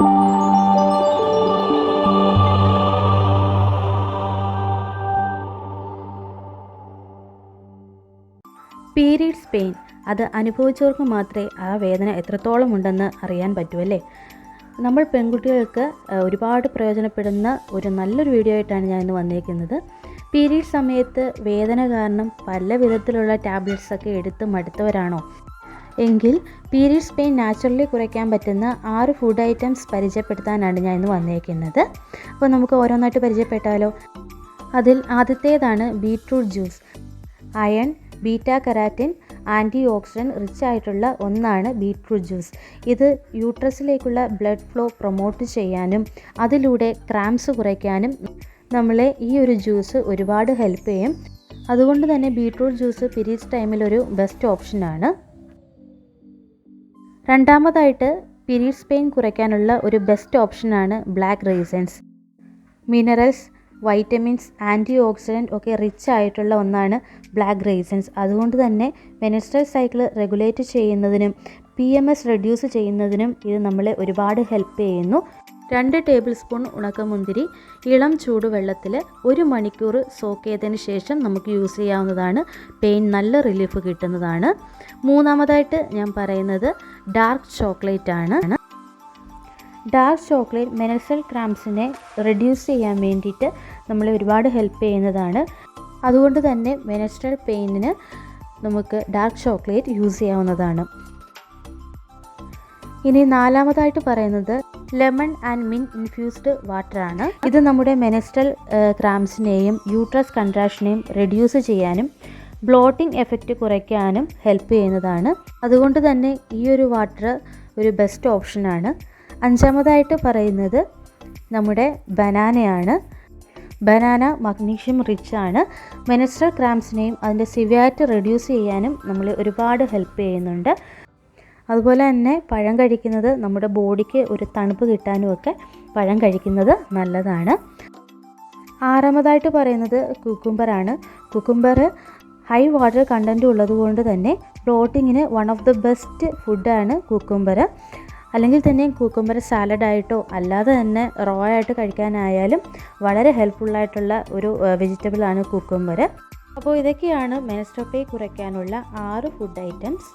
Periods pain അത് അനുഭവിച്ചവർക്ക് മാത്രമേ ആ വേദന എത്രത്തോളം ഉണ്ടെന്ന് അറിയാൻ പറ്റുമല്ലേ. നമ്മൾ പെൺകുട്ടികൾക്ക് ഒരുപാട് പ്രയോജനപ്പെടുന്ന ഒരു നല്ലൊരു വീഡിയോ ആയിട്ടാണ് ഞാൻ ഇന്ന് വന്നിരിക്കുന്നത്. പീരീഡ് സമയത്ത് വേദന കാരണം പല വിധത്തിലുള്ള ടാബ്ലറ്റ്സൊക്കെ എടുത്ത് മടുത്തവരാണോ എങ്കിൽ പീരീഡ്സ് പെയിൻ നാച്ചുറലി കുറയ്ക്കാൻ പറ്റുന്ന 6 ഫുഡ് ഐറ്റംസ് പരിചയപ്പെടുത്താനാണ് ഞാൻ ഇന്ന് വന്നിരിക്കുന്നത്. അപ്പോൾ നമുക്ക് ഓരോന്നായിട്ട് പരിചയപ്പെട്ടാലോ. അതിൽ ആദ്യത്തേതാണ് beetroot juice. Iron, beta carotene, antioxidant rich ആയിട്ടുള്ള ഒന്നാണ് ബീട്രൂട്ട് ജ്യൂസ്. ഇത് യൂട്രസിലേക്കുള്ള ബ്ലഡ് ഫ്ലോ പ്രൊമോട്ട് ചെയ്യാനും അതിലൂടെ ക്രാംസ് കുറയ്ക്കാനും നമ്മളെ ഈ ഒരു ജ്യൂസ് ഒരുപാട് ഹെൽപ്പ് ചെയ്യും. അതുകൊണ്ട് തന്നെ ബീട്രൂട്ട് ജ്യൂസ് പീരീഡ്സ് ടൈമിലൊരു ബെസ്റ്റ് ഓപ്ഷനാണ്. രണ്ടാമതായിട്ട് പീരീഡ്സ് പെയിൻ കുറയ്ക്കാനുള്ള ഒരു ബെസ്റ്റ് ഓപ്ഷനാണ് black raisins. Minerals, vitamins, antioxidant ഒക്കെ റിച്ച് ആയിട്ടുള്ള ഒന്നാണ് ബ്ലാക്ക് റൈസൻസ്. അതുകൊണ്ട് തന്നെ മെൻസ്ട്രൽ സൈക്കിൾ റെഗുലേറ്റ് ചെയ്യുന്നതിനും PMS റെഡ്യൂസ് ചെയ്യുന്നതിനും ഇത് നമ്മളെ ഒരുപാട് ഹെൽപ്പ് ചെയ്യുന്നു. 2 ടേബിൾ സ്പൂൺ ഉണക്കമുന്തിരി ഇളം ചൂടുവെള്ളത്തിൽ 1 മണിക്കൂർ സോക്ക് ചെയ്തതിന് ശേഷം നമുക്ക് യൂസ് ചെയ്യാവുന്നതാണ്. പെയിൻ നല്ല റിലീഫ് കിട്ടുന്നതാണ്. മൂന്നാമതായിട്ട് ഞാൻ പറയുന്നത് ഡാർക്ക് ചോക്ലേറ്റ് ആണ്. ഡാർക്ക് ചോക്ലേറ്റ് മെൻസ്ട്രൽ ക്രാംസിനെ റെഡ്യൂസ് ചെയ്യാൻ വേണ്ടിയിട്ട് നമ്മളെ ഒരുപാട് ഹെൽപ്പ് ചെയ്യുന്നതാണ്. അതുകൊണ്ട് തന്നെ മെൻസ്ട്രൽ പെയിനിന് നമുക്ക് ഡാർക്ക് ചോക്ലേറ്റ് യൂസ് ചെയ്യാവുന്നതാണ്. ഇനി നാലാമതായിട്ട് പറയുന്നത് ലെമൺ ആൻഡ് മിൻറ്റ് ഇൻഫ്യൂസ്ഡ് വാട്ടറാണ്. ഇത് നമ്മുടെ മെൻസ്ട്രൽ ക്രാംസിനെയും യൂട്രസ് കൺട്രാക്ഷനെയും റെഡ്യൂസ് ചെയ്യാനും ബ്ലോട്ടിംഗ് എഫക്റ്റ് കുറയ്ക്കാനും ഹെൽപ്പ് ചെയ്യുന്നതാണ്. അതുകൊണ്ട് തന്നെ ഈ ഒരു വാട്ടർ ഒരു ബെസ്റ്റ് ഓപ്ഷനാണ്. അഞ്ചാമതായിട്ട് പറയുന്നത് നമ്മുടെ ബനാനയാണ്. ബനാന മഗ്നീഷ്യം റിച്ച് ആണ്. മെൻസ്ട്രൽ ക്രാംസിനെയും അതിൻ്റെ സിവിയാരിറ്റി റെഡ്യൂസ് ചെയ്യാനും നമ്മൾ ഒരുപാട് ഹെൽപ്പ് ചെയ്യുന്നുണ്ട്. അതുപോലെ തന്നെ പഴം കഴിക്കുന്നത് നമ്മുടെ ബോഡിക്ക് ഒരു തണുപ്പ് കിട്ടാനുമൊക്കെ പഴം കഴിക്കുന്നത് നല്ലതാണ്. ആറാമതായിട്ട് പറയുന്നത് കുക്കുംബറാണ്. കുക്കുംബർ ഹൈ വാട്ടർ കണ്ടൻറ്റ് ഉള്ളതുകൊണ്ട് തന്നെ പ്രോട്ടീനിന് വൺ ഓഫ് ദ ബെസ്റ്റ് ഫുഡാണ് കുക്കുംബർ. അല്ലെങ്കിൽ തന്നെ കുക്കുംബർ സാലഡായിട്ടോ അല്ലാതെ തന്നെ റോ ആയിട്ട് കഴിക്കാനായാലും വളരെ ഹെൽപ്ഫുള്ളായിട്ടുള്ള ഒരു വെജിറ്റബിളാണ് കുക്കുംബർ. അപ്പോൾ ഇതൊക്കെയാണ് മെൻസ്ട്രൽ പെയിൻ കുറയ്ക്കാനുള്ള 6 ഫുഡ് ഐറ്റംസ്.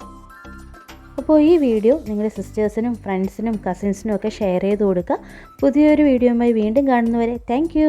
അപ്പോൾ ഈ വീഡിയോ നിങ്ങളുടെ സിസ്റ്റേഴ്സിനും ഫ്രണ്ട്സിനും കസിൻസിനും ഒക്കെ ഷെയർ ചെയ്ത് കൊടുക്കുക. പുതിയൊരു വീഡിയോയുമായി വീണ്ടും കാണുന്നവരെ താങ്ക് യു.